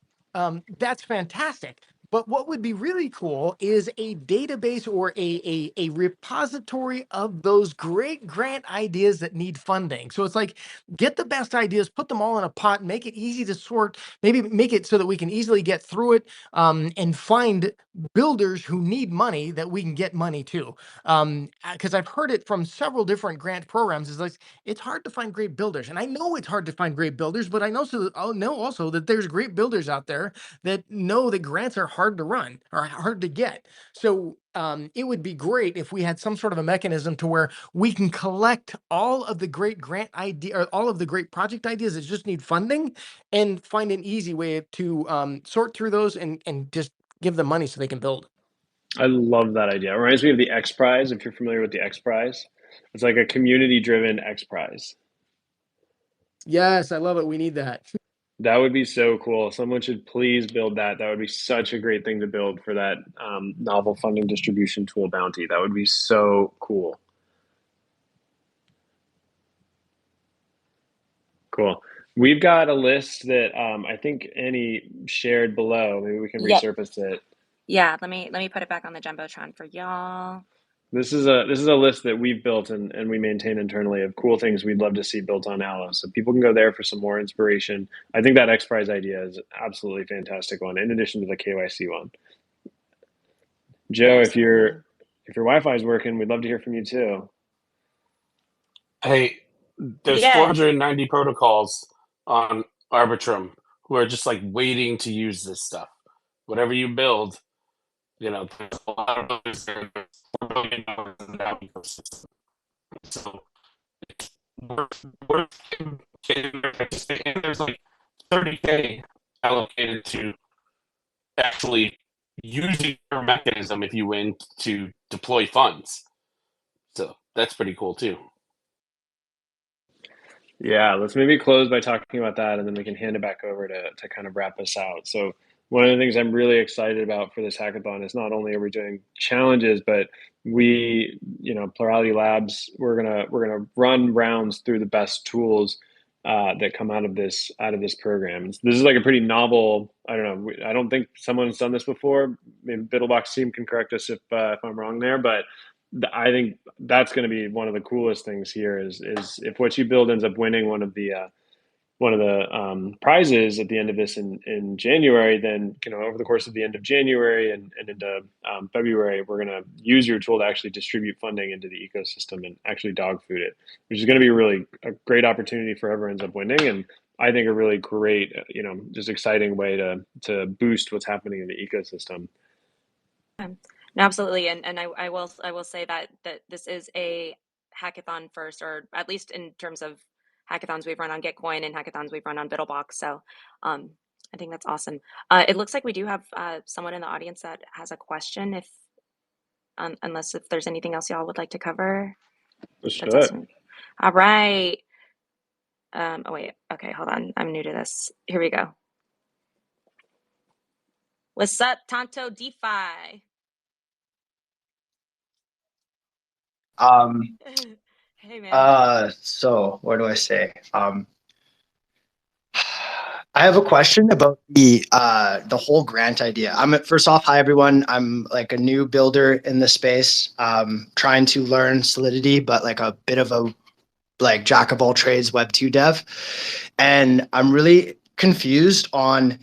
that's fantastic. But what would be really cool is a database or a repository of those great grant ideas that need funding. So it's like, get the best ideas, put them all in a pot, make it easy to sort, maybe make it so that we can easily get through it and find builders who need money that we can get money to. Because I've heard it from several different grant programs, is like, it's hard to find great builders. And I know it's hard to find great builders, but I know also that there's great builders out there that know that grants are hard to run or hard to get. So it would be great if we had some sort of a mechanism to where we can collect all of the great grant idea or all of the great project ideas that just need funding and find an easy way to sort through those and just give them money so they can build. I love that idea. It reminds me of the X Prize, if you're familiar with the X Prize. It's like a community-driven X Prize. Yes, I love it. We need that. That would be so cool. Someone should please build that. That would be such a great thing to build for that novel funding distribution tool bounty. That would be so cool. Cool. We've got a list that I think Annie shared below. Maybe we can resurface it. Yeah, let me put it back on the Jumbotron for y'all. This is a list that we've built and we maintain internally of cool things we'd love to see built on Allo. So people can go there for some more inspiration. I think that X Prize idea is absolutely fantastic one, in addition to the KYC one. Joe, if your Wi-Fi is working, we'd love to hear from you too. Hey, there's 490 protocols on Arbitrum who are just like waiting to use this stuff. Whatever you build, there's a lot of builders there. There's $4 billion in that ecosystem. So we're getting there, and there's like $30K allocated to actually using your mechanism if you win to deploy funds. So that's pretty cool too. Yeah, let's maybe close by talking about that, and then we can hand it back over to kind of wrap us out. So one of the things I'm really excited about for this hackathon is not only are we doing challenges, but we, Plurality Labs, we're gonna run rounds through the best tools that come out of this program. This is like a pretty novel. I don't know. I don't think someone's done this before. Maybe BiddleBox team can correct us if I'm wrong there, but I think that's going to be one of the coolest things here is if what you build ends up winning one of the prizes at the end of this in January, then over the course of the end of January and into February, we're going to use your tool to actually distribute funding into the ecosystem and actually dog food it, which is going to be a great opportunity for whoever ends up winning, and I think a really great just exciting way to boost what's happening in the ecosystem. No, absolutely, and I will say that this is a hackathon first, or at least in terms of hackathons we've run on Gitcoin and hackathons we've run on BiddleBox. So I think that's awesome. It looks like we do have someone in the audience that has a question. Unless if there's anything else y'all would like to cover. Awesome. All right. Oh wait. Okay, hold on. I'm new to this. Here we go. What's up, Tonto DeFi? Hey man. So what do I say? I have a question about the whole grant idea. First off, hi everyone. I'm like a new builder in the space, trying to learn Solidity, but like a bit of a jack of all trades Web 2 dev, and I'm really confused on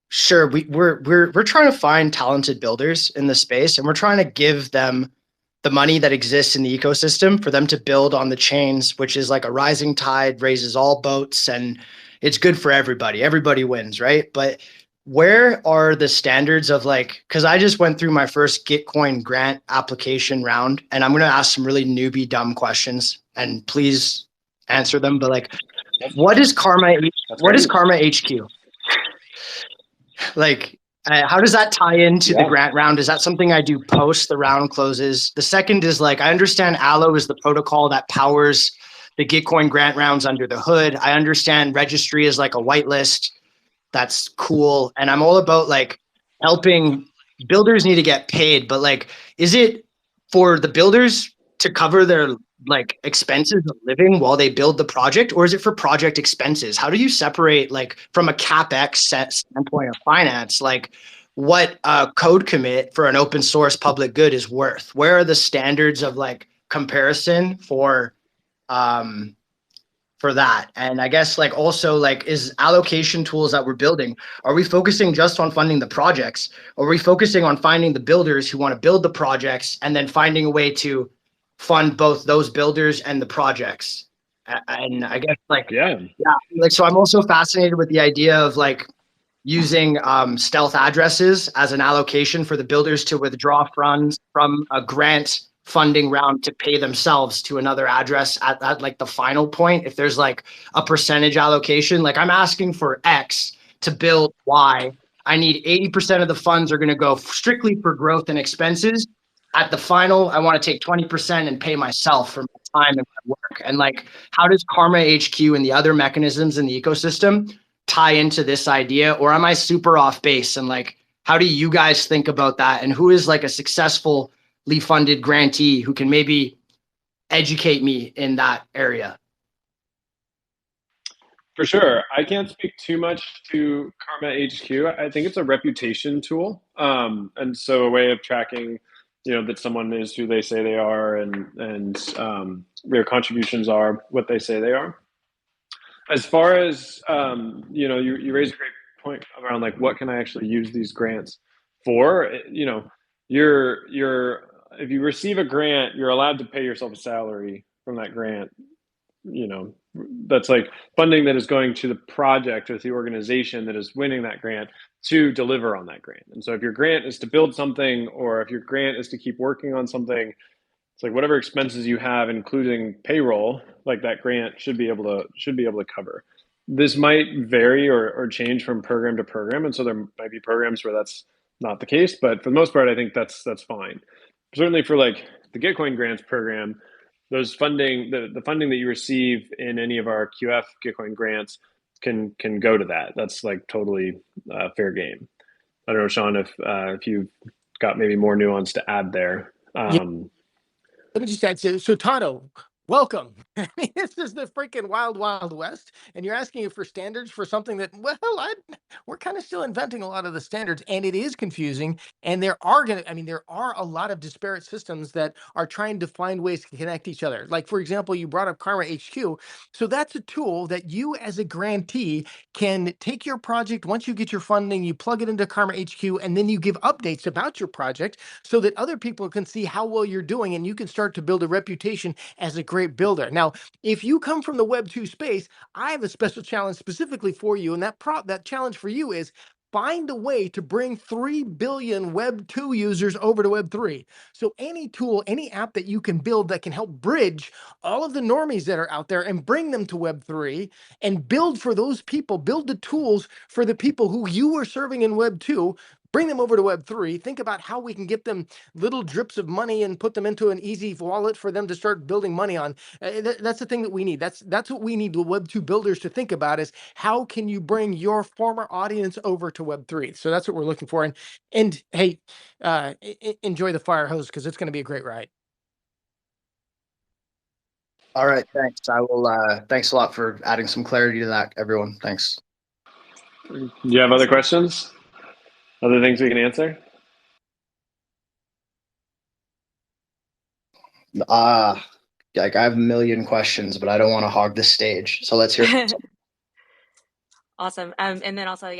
sure, we're trying to find talented builders in the space, and we're trying to give them the money that exists in the ecosystem for them to build on the chains, which is like a rising tide raises all boats, and it's good for everybody. Everybody wins, right? But where are the standards of because I just went through my first Gitcoin grant application round, and I'm going to ask some really newbie dumb questions, and please answer them. But what is Karma? What is Karma HQ? How does that tie into the grant round? Is that something I do post the round closes? The second is I understand Allo is the protocol that powers the Gitcoin grant rounds under the hood. I understand registry is like a whitelist. That's cool. And I'm all about helping builders need to get paid, but is it for the builders to cover their expenses of living while they build the project, or is it for project expenses? How do you separate from a CapEx standpoint of finance, what a code commit for an open source public good is worth? Where are the standards of comparison for that? And I guess also is allocation tools that we're building, are we focusing just on funding the projects, or are we focusing on finding the builders who want to build the projects and then finding a way to fund both those builders and the projects? And I guess so I'm also fascinated with the idea of using stealth addresses as an allocation for the builders to withdraw funds from a grant funding round to pay themselves to another address at the final point. If there's a percentage allocation, I'm asking for X to build Y, I need 80% of the funds are going to go strictly for growth and expenses. At the final, I want to take 20% and pay myself for my time in my work? And like, how does Karma HQ and the other mechanisms in the ecosystem tie into this idea? Or am I super off base? And like, how do you guys think about that? And who is like a successfully funded grantee who can maybe educate me in that area? For sure. I can't speak too much to Karma HQ. I think it's a reputation tool. And so a way of tracking, that someone is who they say they are, and their contributions are what they say they are. As far as, you raised a great point around like, what can I actually use these grants for? If you receive a grant, you're allowed to pay yourself a salary from that grant. That's like funding that is going to the project or the organization that is winning that grant to deliver on that grant. And so if your grant is to build something, or if your grant is to keep working on something, it's like whatever expenses you have, including payroll, like that grant should be able to cover. This might vary or change from program to program, and so there might be programs where that's not the case. But for the most part, I think that's fine. Certainly for like the Gitcoin grants program, those funding, the funding that you receive in any of our QF Gitcoin grants can go to that. That's like totally fair game. I don't know, Sean, if you've got maybe more nuance to add there. Let me just add, so Tano, welcome. I mean, this is the freaking wild, wild west, and you're asking for standards for something that, well, we're kind of still inventing a lot of the standards, and it is confusing. And there are a lot of disparate systems that are trying to find ways to connect each other. Like, for example, you brought up Karma HQ. So that's a tool that you as a grantee can take your project. Once you get your funding, you plug it into Karma HQ, and then you give updates about your project so that other people can see how well you're doing, and you can start to build a reputation as a great builder. Now, if you come from the Web 2 space, I have a special challenge specifically for you, and that challenge for you is find a way to bring 3 billion Web 2 users over to Web 3. So any tool, any app that you can build that can help bridge all of the normies that are out there and bring them to Web 3 and build for those people, build the tools for the people who you were serving in Web 2, bring them over to Web 3, think about how we can get them little drips of money and put them into an easy wallet for them to start building money on. That's the thing that we need. That's what we need the Web 2 builders to think about, is how can you bring your former audience over to Web 3? So that's what we're looking for. And hey, enjoy the fire hose, because it's going to be a great ride. All right, thanks. I will. Thanks a lot for adding some clarity to that, everyone. Thanks. Do you have other questions? Other things we can answer? Like I have a million questions, but I don't want to hog the stage. So let's hear. Awesome. And then also,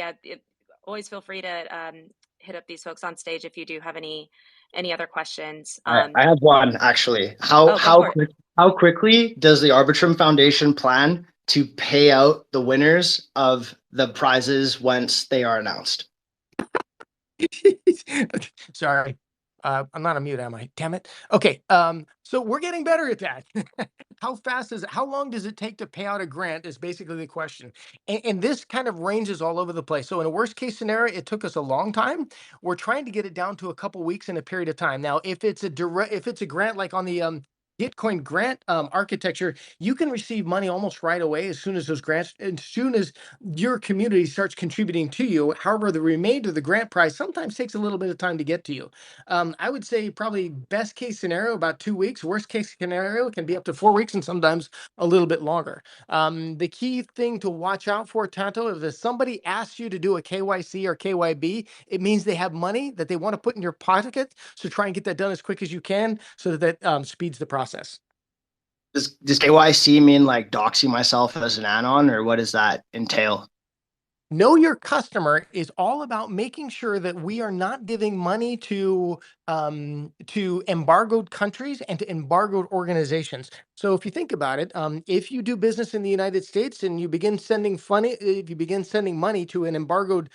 always feel free to hit up these folks on stage if you do have any other questions. I have one actually. How quickly does the Arbitrum Foundation plan to pay out the winners of the prizes once they are announced? Sorry. I'm not on mute, am I? Damn it. Okay. So we're getting better at that. How long does it take to pay out a grant is basically the question. And this kind of ranges all over the place. So in a worst case scenario, it took us a long time. We're trying to get it down to a couple weeks in a period of time. Now, if it's a grant like on the Gitcoin grant architecture, you can receive money almost right away as soon as your community starts contributing to you. However, the remainder of the grant price sometimes takes a little bit of time to get to you. I would say probably best case scenario about 2 weeks. Worst case scenario can be up to 4 weeks, and sometimes a little bit longer. The key thing to watch out for, Tanto, if somebody asks you to do a KYC or KYB, it means they have money that they want to put in your pocket. So try and get that done as quick as you can, so that speeds the process. Does KYC mean like doxing myself as an anon, or what does that entail? Know your customer is all about making sure that we are not giving money to embargoed countries and to embargoed organizations. So if you think about it, if you do business in the United States and you begin sending money to an embargoed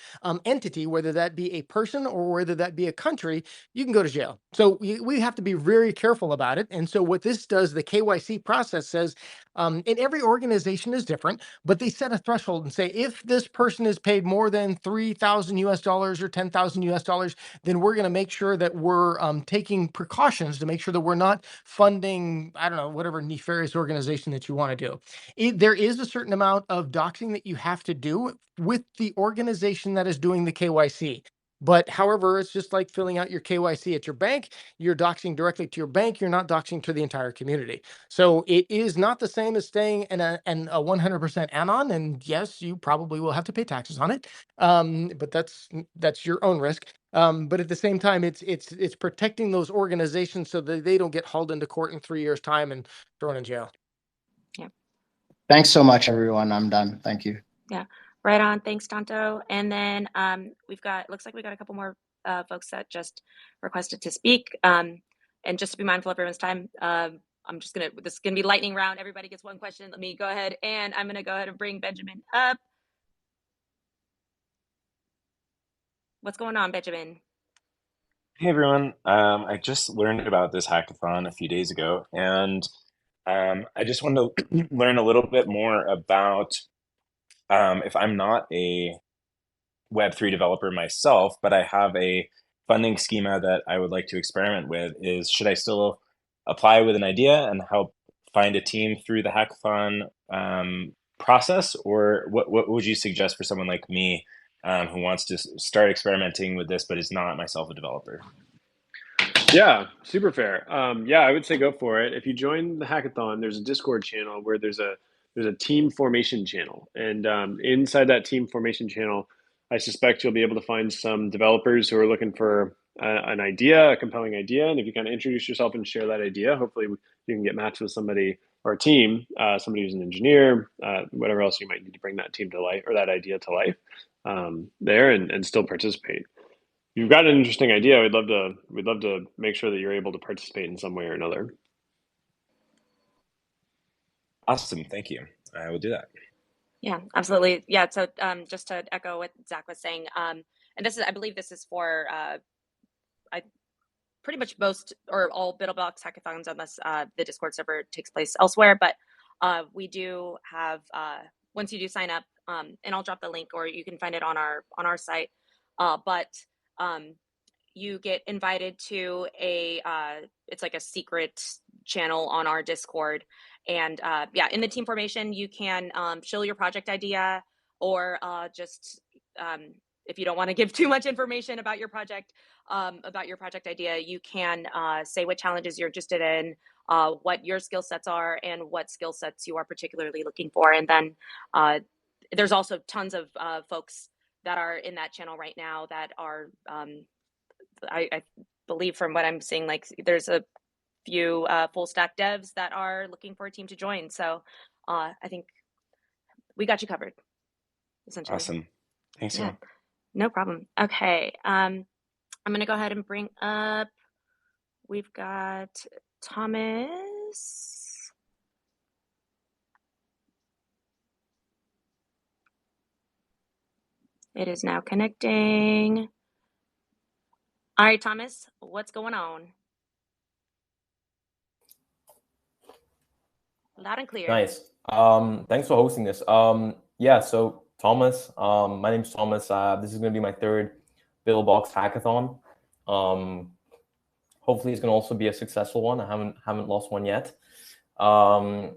entity, whether that be a person or whether that be a country, you can go to jail. So we have to be very careful about it. And so what this does, the KYC process says, and every organization is different, but they set a threshold and say, if this person is paid more than $3,000 US or $10,000 US, then we're going to make sure that we're we're taking precautions to make sure that we're not funding, I don't know, whatever nefarious organization that you want to do. There is a certain amount of doxing that you have to do with the organization that is doing the KYC. But however, it's just like filling out your KYC at your bank. You're doxing directly to your bank. You're not doxing to the entire community. So it is not the same as staying in a 100% anon. And yes, you probably will have to pay taxes on it. But that's your own risk. But at the same time, it's protecting those organizations so that they don't get hauled into court in 3 years' time and thrown in jail. Yeah. Thanks so much, everyone. I'm done. Thank you. Yeah. Right on. Thanks, Tonto. And then looks like we got a couple more folks that just requested to speak. And just to be mindful of everyone's time, this is gonna be lightning round. Everybody gets one question. Let me go ahead and I'm gonna go ahead and bring Benjamin up. What's going on, Benjamin? Hey everyone, I just learned about this hackathon a few days ago, and I just wanted to learn a little bit more about if I'm not a Web3 developer myself, but I have a funding schema that I would like to experiment with, should I still apply with an idea and help find a team through the hackathon process, or what would you suggest for someone like me who wants to start experimenting with this but is not myself a developer? Yeah, super fair. Yeah, I would say go for it. If you join the hackathon, there's a Discord channel where there's a team formation channel, and inside that team formation channel, I suspect you'll be able to find some developers who are looking for an idea, a compelling idea. And if you kind of introduce yourself and share that idea, hopefully you can get matched with somebody or a team, somebody who's an engineer, whatever else you might need to bring that team to life or that idea to life there, and still participate. You've got an interesting idea. We'd love to make sure that you're able to participate in some way or another. Awesome, thank you. I will do that. Yeah, absolutely. Yeah. So just to echo what Zach was saying, and I believe this is for pretty much most or all BiddleBox hackathons, unless the Discord server takes place elsewhere. But we do have once you do sign up, and I'll drop the link, or you can find it on our site. But you get invited to it's like a secret channel on our Discord. And yeah, in the team formation, you can show your project idea, or just if you don't want to give too much information about your project idea, you can say what challenges you're interested in, what your skill sets are, and what skill sets you are particularly looking for. And then there's also tons of folks that are in that channel right now that are I believe, from what I'm seeing, like there's a few full stack devs that are looking for a team to join. So I think we got you covered, essentially. Awesome. Thanks, yeah. No problem. Okay. I'm going to go ahead and bring up, we've got Thomas. It is now connecting. All right, Thomas, what's going on? Loud and clear. Nice. Thanks for hosting this. Yeah, so Thomas, my name's Thomas. This is going to be my third BiddleBox hackathon. Hopefully it's going to also be a successful one. I haven't lost one yet. But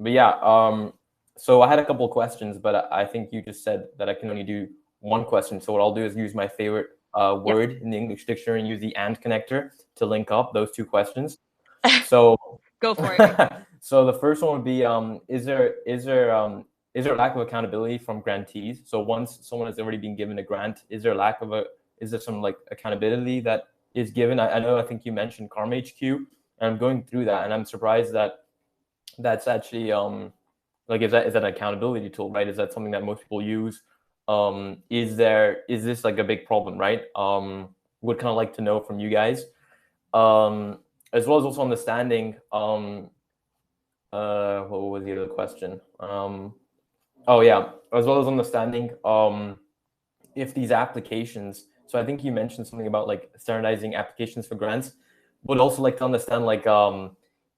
yeah, so I had a couple of questions, but I think you just said that I can only do one question. So what I'll do is use my favorite word in the English dictionary and use the AND connector to link up those two questions. So go for it. So the first one would be, is there a lack of accountability from grantees? So once someone has already been given a grant, is there some like accountability that is given? I think you mentioned Karma HQ, and I'm going through that, and I'm surprised that that's actually like is that an accountability tool, right? Is that something that most people use? Is this like a big problem, right? Would kind of like to know from you guys, as well as also understanding. What was the other question? Oh yeah, as well as understanding if these applications. So I think you mentioned something about like standardizing applications for grants. Would also like to understand like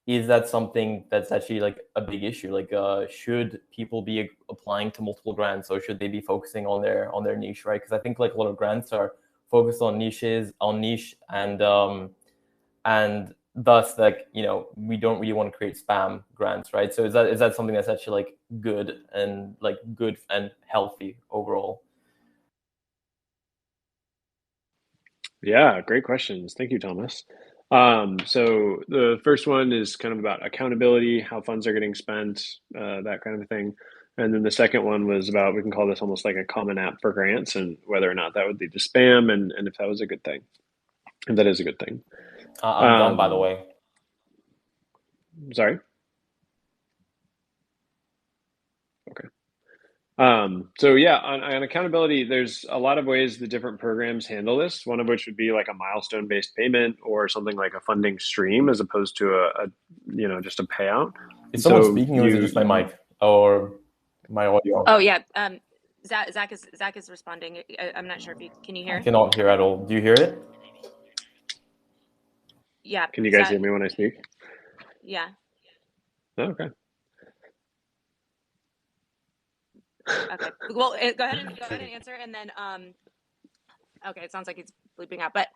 is that something that's actually like a big issue? Like should people be applying to multiple grants, or should they be focusing on their niche, right? Because I think like a lot of grants are focus on niche, and thus, like, you know, we don't really want to create spam grants, right? So is that something that's actually like good and healthy overall? Yeah, great questions. Thank you, Thomas. So the first one is kind of about accountability, how funds are getting spent, that kind of thing. And then the second one was about, we can call this almost like a common app for grants, and whether or not that would lead to spam, and if that was a good thing. And that is a good thing. I'm done, by the way. Sorry? Okay. So yeah, on accountability, there's a lot of ways the different programs handle this. One of which would be like a milestone-based payment or something like a funding stream, as opposed to a just a payout. Is someone speaking, or is it just my mic or my audio? Oh yeah, Zach is responding. I'm not sure if you can you hear? I cannot hear at all. Do you hear it? Yeah. Can you guys hear me when I speak? Yeah. Oh, okay. Okay. Well, go ahead and answer, and then okay, it sounds like it's bleeping out, but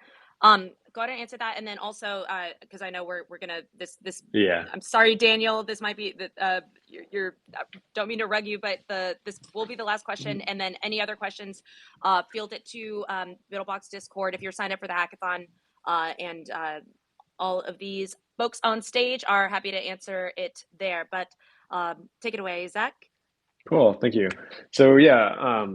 go ahead and answer that, and then also because I know we're gonna this. Yeah. I'm sorry, Daniel. This might be that you're don't mean to rug you, but this will be the last question, and then any other questions, field it to Middlebox Discord if you're signed up for the hackathon, and all of these folks on stage are happy to answer it there. But take it away, Zach. Cool, thank you. So yeah,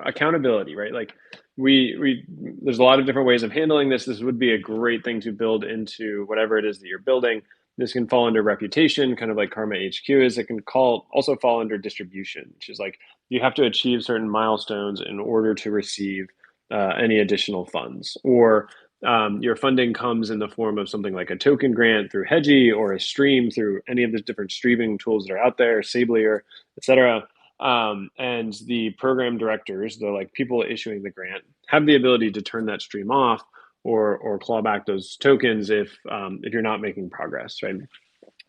accountability, right? Like we there's a lot of different ways of handling this. This would be a great thing to build into whatever it is that you're building. This can fall under reputation, kind of like Karma HQ is. It can also fall under distribution, which is like you have to achieve certain milestones in order to receive any additional funds. Or your funding comes in the form of something like a token grant through Hedgie, or a stream through any of the different streaming tools that are out there, Sablier, etc. And the program directors, the like people issuing the grant, have the ability to turn that stream off or claw back those tokens if you're not making progress, right?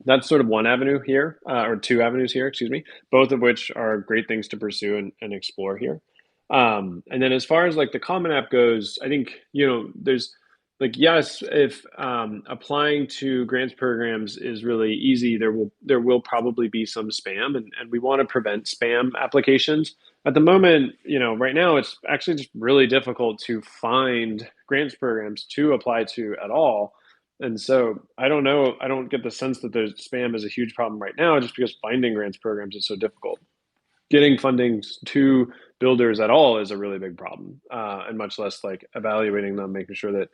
That's sort of one avenue here, or two avenues here, excuse me, both of which are great things to pursue and explore here. And then as far as like the Common App goes, I think, there's like, yes, if applying to grants programs is really easy, there will probably be some spam, and we want to prevent spam applications. At the moment, right now, it's actually just really difficult to find grants programs to apply to at all. And so I don't know, I don't get the sense that there's spam is a huge problem right now, just because finding grants programs is so difficult. Getting funding to builders at all is a really big problem, and much less like evaluating them, making sure that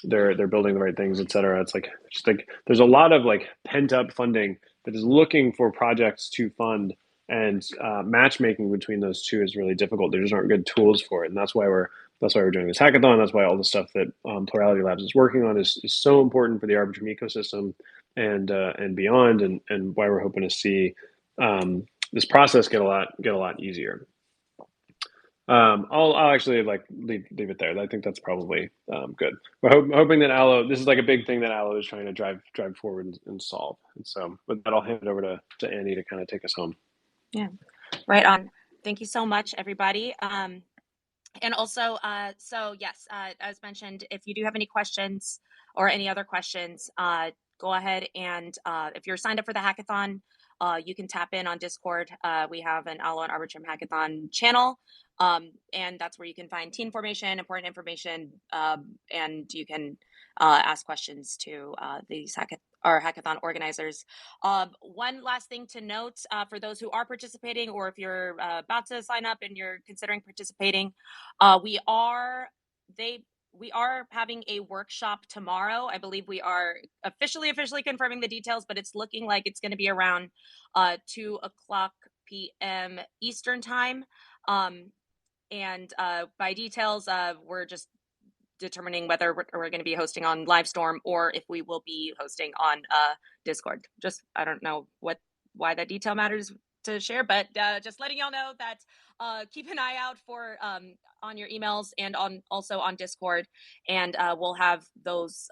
they're building the right things, et cetera. It's like just like there's a lot of like pent up funding that is looking for projects to fund, and matchmaking between those two is really difficult. There just aren't good tools for it, and that's why we're doing this hackathon. That's why all the stuff that Plurality Labs is working on is so important for the Arbitrum ecosystem and beyond, and why we're hoping to see this process get a lot easier. I'll actually like leave it there. I think that's probably good. We're hoping that Allo, this is like a big thing that Allo is trying to drive forward and solve. And so with that, I'll hand it over to Annie to kind of take us home. Yeah, right on. Thank you so much, everybody. And also, so yes, as mentioned, if you do have any questions or any other questions, go ahead and if you're signed up for the hackathon, you can tap in on Discord. We have an Allo and Arbitrum Hackathon channel, and that's where you can find team formation, important information, and you can ask questions to these hackathon organizers. One last thing to note for those who are participating, or if you're about to sign up and you're considering participating, we are having a workshop tomorrow. I believe we are officially confirming the details, but it's looking like it's going to be around 2:00 p.m. Eastern time. And by details, we're just determining whether we're going to be hosting on Livestorm or if we will be hosting on Discord. Just, I don't know why that detail matters to share, but just letting y'all know that keep an eye out for on your emails and also on Discord, and we'll have those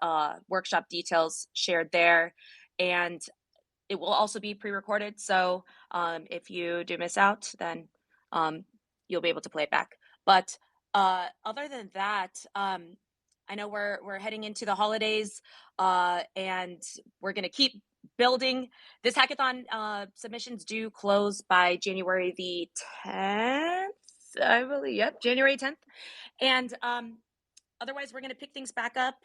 workshop details shared there, and it will also be pre-recorded. So if you do miss out, then you'll be able to play it back. But Other than that, I know we're heading into the holidays, and we're going to keep building. This hackathon submissions do close by January the 10th, I believe. Yep, January 10th. And otherwise, we're going to pick things back up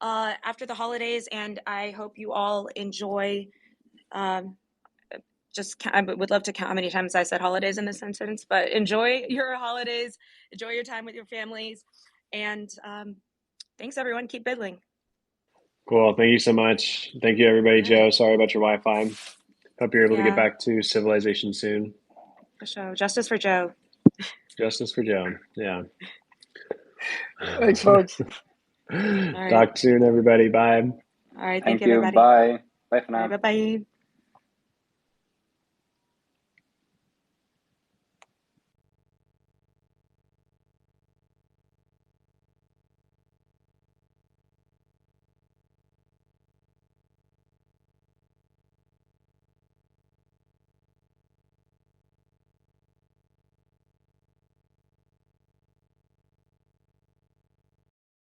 after the holidays, and I hope you all enjoy. I would love to count how many times I said holidays in this sentence, but enjoy your holidays, enjoy your time with your families, and thanks everyone. Keep biddling. Cool. Thank you so much. Thank you, everybody. Joe, sorry about your Wi-Fi. Hope you're able to get back to civilization soon. For sure. Justice for Joe. Justice for Joe. Yeah. Thanks, folks. Talk soon, everybody. Bye. All right. Thank you, you. everybody. Bye. Bye for now. Bye-bye.